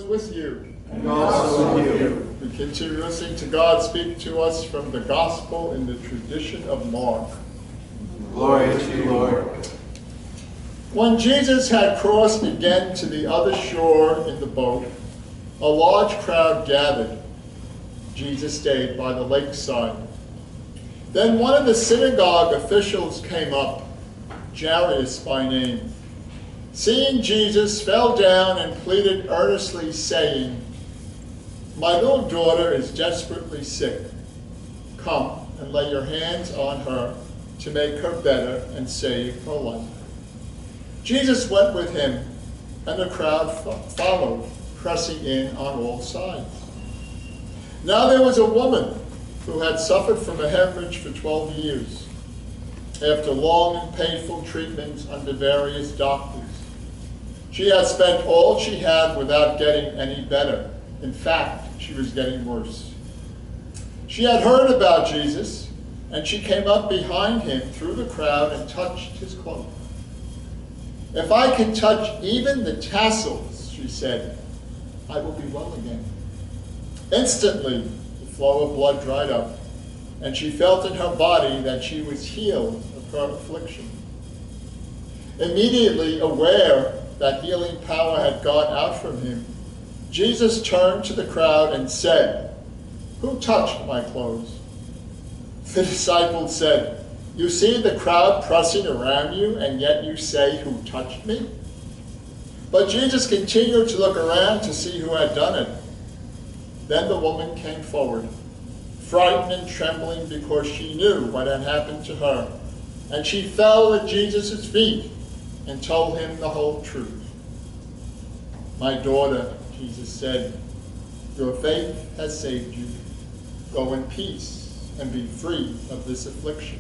is with you. And also with you. We continue listening to God speak to us from the Gospel in the tradition of Mark. Glory to you, Lord. When Jesus had crossed again to the other shore in the boat, a large crowd gathered. Jesus stayed by the lakeside. Then one of the synagogue officials came up, Jairus by name. Seeing Jesus, fell down and pleaded earnestly, saying, "My little daughter is desperately sick. Come and lay your hands on her to make her better and save her life." Jesus went with him, and the crowd followed, pressing in on all sides. Now there was a woman who had suffered from a hemorrhage for 12 years. After long and painful treatments under various doctors, she had spent all she had without getting any better. In fact, she was getting worse. She had heard about Jesus, and she came up behind him through the crowd and touched his cloak. "If I can touch even the tassels," she said, "I will be well again." Instantly, the flow of blood dried up, and she felt in her body that she was healed of her affliction. Immediately aware that healing power had gone out from him, Jesus turned to the crowd and said, "Who touched my clothes?" The disciples said, "You see the crowd pressing around you, and yet you say, 'Who touched me?'" But Jesus continued to look around to see who had done it. Then the woman came forward, frightened and trembling because she knew what had happened to her. And she fell at Jesus' feet and told him the whole truth. "My daughter," Jesus said, "your faith has saved you. Go in peace and be free of this affliction."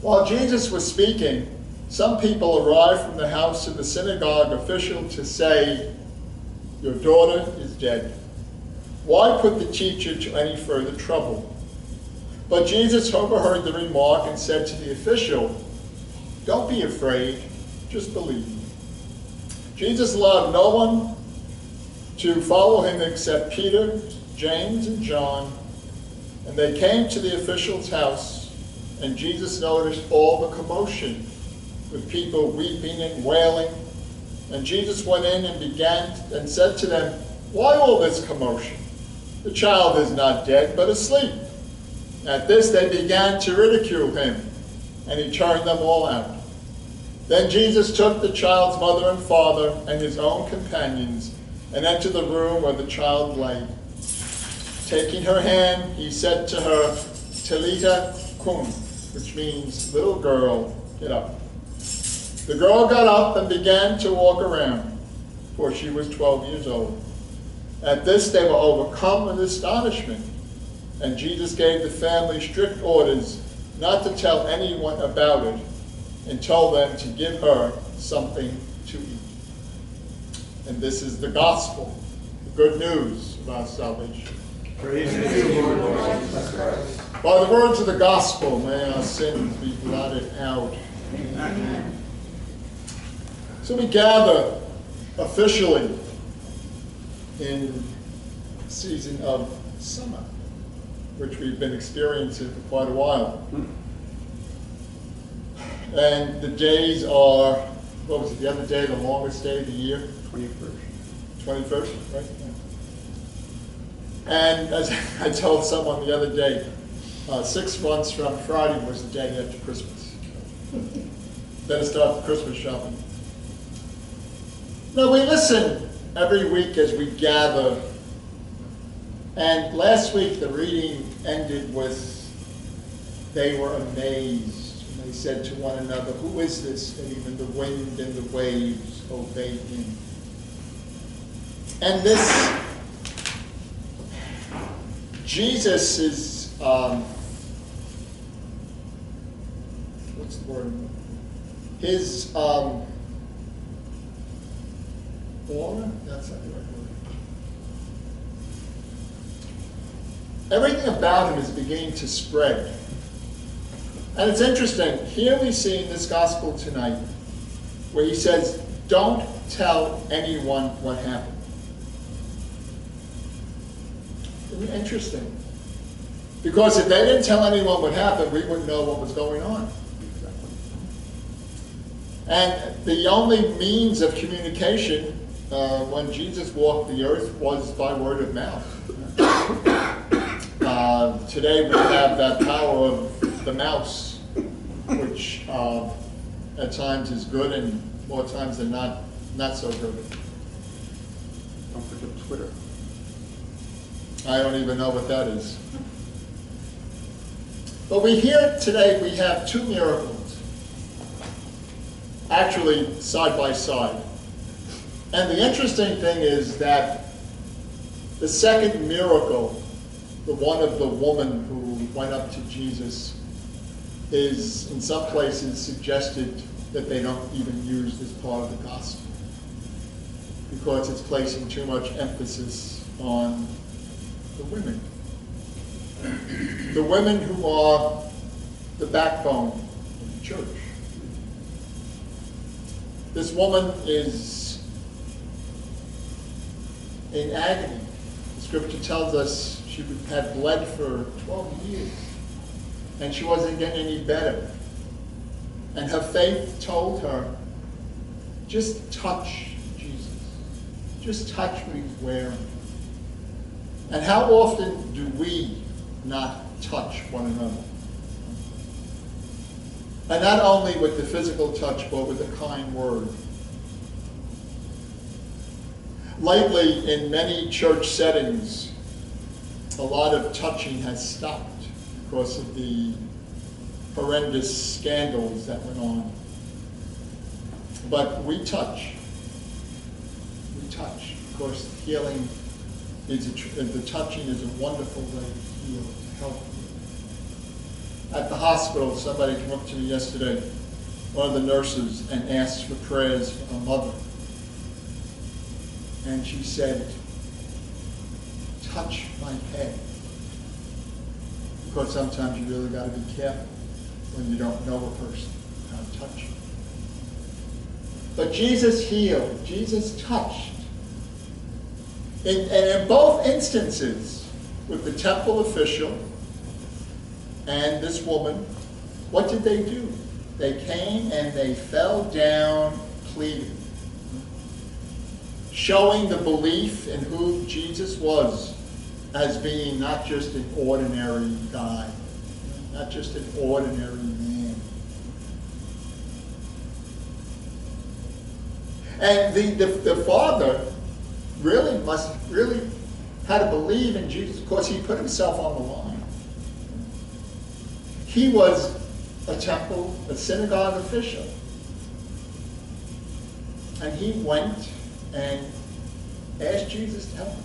While Jesus was speaking, some people arrived from the house of the synagogue official to say, "Your daughter is dead. Why put the teacher to any further trouble?" But Jesus overheard the remark and said to the official, "Don't be afraid, just believe." Jesus allowed no one to follow him except Peter, James, and John, and they came to the official's house, and Jesus noticed all the commotion, with people weeping and wailing. And Jesus went in and began and said to them, "Why all this commotion? The child is not dead, but asleep." At this they began to ridicule him, and he turned them all out. Then Jesus took the child's mother and father and his own companions and entered the room where the child lay. Taking her hand, he said to her, "Talita kum," which means, "Little girl, get up." The girl got up and began to walk around, for she was 12 years old. At this they were overcome with astonishment, and Jesus gave the family strict orders not to tell anyone about it, and told them to give her something to eat. And this is the gospel, the good news of our salvation. Praise to you, Lord Jesus Christ. By the words of the gospel, may our sins be blotted out. Amen. So we gather officially in the season of summer, which we've been experiencing for quite a while. And the days are, what was it, the other day, the longest day of the year? 21st, right? Yeah. And as I told someone the other day, 6 months from Friday was the day after Christmas. Then it started Christmas shopping. Now we listen every week as we gather. And last week the reading ended with, "They were amazed. And they said to one another, 'Who is this that even the wind and the waves obey him?'" And this, Jesus is, what's the word? His aura? That's not the right word. Everything about him is beginning to spread. And it's interesting, here we see in this gospel tonight, where he says, "Don't tell anyone what happened." Interesting. Because if they didn't tell anyone what happened, we wouldn't know what was going on. And the only means of communication when Jesus walked the earth was by word of mouth. Today we have that power of the mouse, which at times is good and more times than not so good. Don't forget Twitter. I don't even know what that is. But today we have two miracles, actually side by side. And the interesting thing is that the second miracle, the one of the woman who went up to Jesus, is in some places suggested that they don't even use this part of the gospel because it's placing too much emphasis on the women. The women who are the backbone of the church. This woman is in agony. The scripture tells us she had bled for 12 years and she wasn't getting any better. And her faith told her, just touch Jesus. Just touch what he's wearing. And how often do we not touch one another? And not only with the physical touch, but with a kind word. Lately, in many church settings, a lot of touching has stopped because of the horrendous scandals that went on. But we touch. We touch. Of course, healing the touching is a wonderful way to heal, to help you. At the hospital, somebody came up to me yesterday, one of the nurses, and asked for prayers for her mother. And she said, touch my head. Because sometimes you really got to be careful when you don't know a person, how to touch you. But Jesus healed. Jesus touched. And in both instances, with the temple official and this woman, what did they do? They came and they fell down pleading, showing the belief in who Jesus was as being not just an ordinary guy, not just an ordinary man. And the father really had to believe in Jesus because he put himself on the line. He was a synagogue official. And he went and asked Jesus to help him.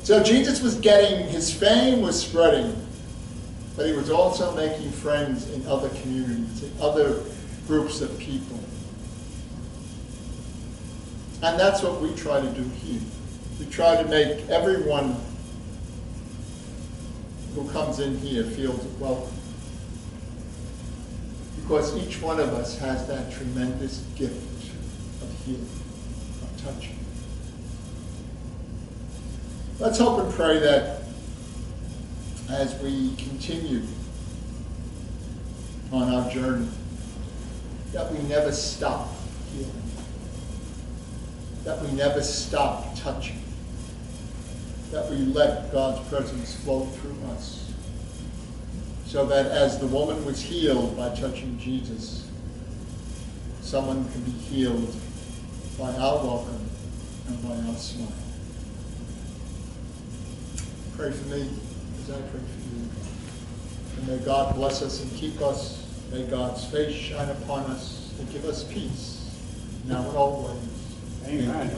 So Jesus was his fame was spreading, but he was also making friends in other communities, in other groups of people. And that's what we try to do here. We try to make everyone who comes in here feel welcome. Because each one of us has that tremendous gift of healing, of touching. Let's hope and pray that as we continue on our journey, that we never stop healing. That we never stop touching. That we let God's presence flow through us. So that as the woman was healed by touching Jesus, someone can be healed by our welcome and by our smile. Pray for me as I pray for you. And may God bless us and keep us. May God's face shine upon us and give us peace, now and always. Amen.